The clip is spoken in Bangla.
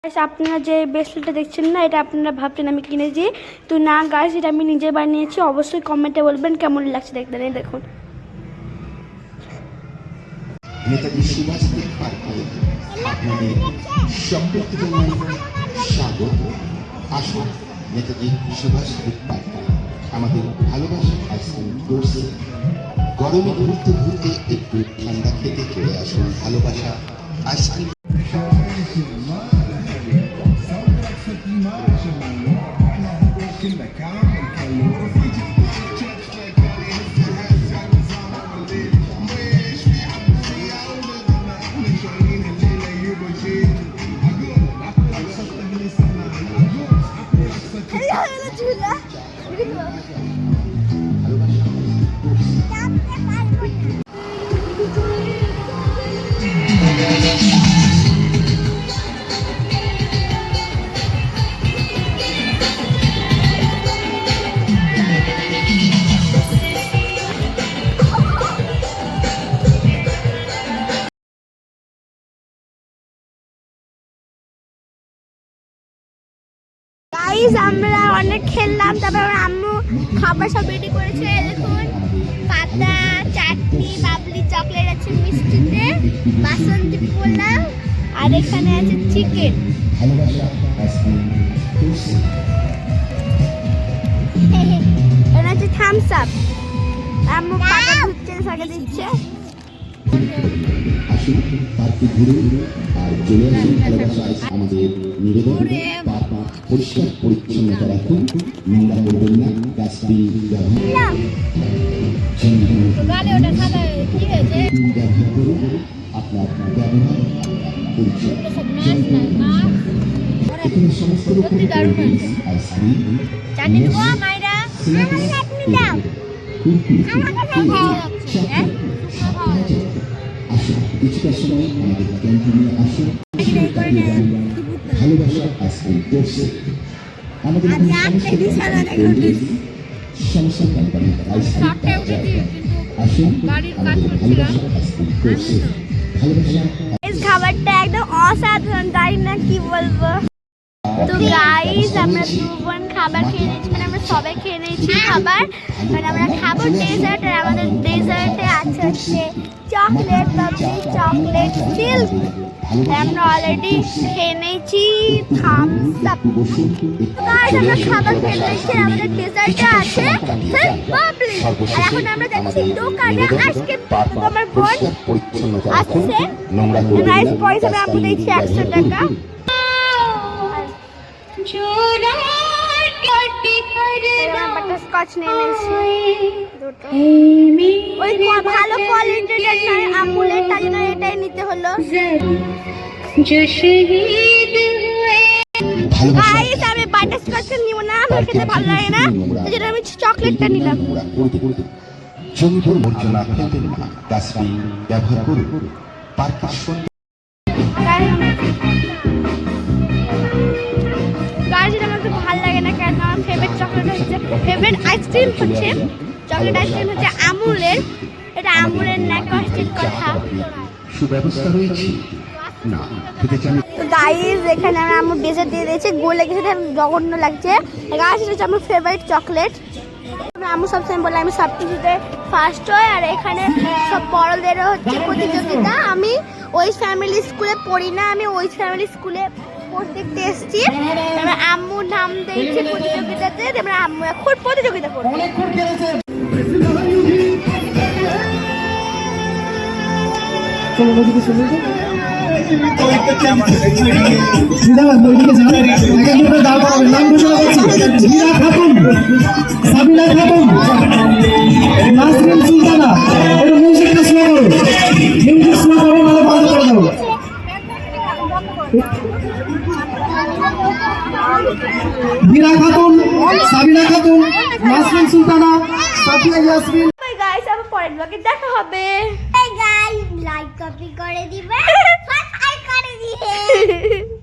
আপনারা যে ব্রেসলেটটা দেখছেন না, এটা আপনারা ভাবছেন আমি কিনেছি, তো না গাইস, এটা আমি নিজে বানিয়েছি। অবশ্যই কমেন্টে বলবেন কেমন লাগছে দেখতে। দেখুন, নেতাজি সুভাষদেব পার্কে আপনাদের সকলকে জানাই স্বাগত। আসুন নেতাজি সুভাষদেব পার্কে আমাদের ভালোবাসার আইসক্রিম কোর্সে গরমে ঘুরতে ঘুরতে একটু ঠান্ডা খেতে চলে আসুন ভালোবাসা আইসক্রিম। গাইস, আমরা অনেক খেললাম, তারপর আম্মু খাবার সব রেডি করেছে। দেখুন, পাতা, চাটনি, বাবলি, চকলেট আছে মিষ্টিতে, বাসন্তী পোলাও, আর এখানে আছে চিকেন। এটা হচ্ছে থামস আপ। আম্মু পাতা ধুচ্ছে, সাকে দিচ্ছে। আসুন পার্কে ঘুরুন আর চলে আসুন ভালোবাসা আমাদের নিবেদন। পরিষ্কার পরিচ্ছন্নতা রাখুন, নোংরা করবেন না, ডাস্টবিন ব্যবহার করুন। আপনার ব্যবহার এখানে সমস্ত রকম আইসক্রিম, আসুন কিছুটা সময় আমাদের ক্যান্টিনে আসুন। ভালোবাসা আইসক্রিম কোর্সে আমাদের সমস্যা কোম্পানি আইসক্রিম আসুন আমাদের ভালোবাসা আইসক্রিম কোর্সে। ভালোবাসা খাবারটা একদম অসাধারণ, জানি না কি বলবো। তো গাইস, আমরা দুজন খাবার খেয়ে নিয়েছি, মানে আমরা সবাই খেয়ে নিয়েছি খাবার। মানে আমরা খাবো ডেজার্ট, আর আমাদের ডেজার্টে আছে হচ্ছে চকলেট বাবলি, চকলেট সিল্ক। আমরা অলরেডি খেয়ে নিয়েছি থামস আপ। গাইস, আমরা খাবার খেয়ে নিয়েছি, আমাদের ডেজার্টে আছে বাবলি। আর এখন আমরা যাচ্ছি দোকানে আইসক্রিম। আমার বোন আসছে, গাইস পয়সা আমি দিয়েছি 100 টাকা। স্কচ নিয়ে নিয়েছি দুটো, ওই ভালো কোয়ালিটির নয়, আমুলের, তাই জন্য এটাই নিতে হলো। গাইস, আমি বাটার স্কচ নিব না, আমার খেতে ভালো লাগে না, তাই জন্য আমি চকলেটটা নিলাম। জমিপুর বর্জনা ফেলবেন না, ডাস্টবিন ব্যবহার করুন। পার্কের ভালো লাগে না, কেন আমার ফেভারিট চকলেট হচ্ছে, ফেভারিট আইসক্রিম হচ্ছে চকলেট আইসক্রিম হচ্ছে আমুলের। এটা আমুলের না, কষ্টের কথা। সুব্যবস্থা রয়েছে না খেতে চান। তো গাইস, এখানে আমরা আমুল ডেজার্ট দিয়ে দিয়েছি, গোলে গেছে, জঘন্য লাগছে। গাইস, এটা হচ্ছে আমার ফেভারিট চকলেট। আম্মু সবসময় বলে আমি সব কিছুতে ফার্স্ট হয়, আর এখানে সব বড়দেরও হচ্ছে প্রতিযোগিতা। আমি ওই ফ্যামিলি স্কুলে পড়ি না, আমি ওই ফ্যামিলি স্কুলে পড়তে এসেছি। এবার আম্মু নাম দিয়েছে প্রতিযোগিতাতে, এবার আম্মু এখন প্রতিযোগিতা করবে। সাবিনা খাতুন, নাসরিন সুলতানা, একটু মিউজিকটা স্লো করো, মিউজিক স্লো করো, নাহলে বন্ধ করে দাও। মীরা খাতুন, সাবিনা খাতুন, নাসরিন সুলতানা, সাফিয়া ইয়াসমিন। গাইস, আবার পরের ব্লগে দেখা হবে। গাইস, লাইক কপি করে দিবেন, সাবস্ক্রাইব করে দিবেন।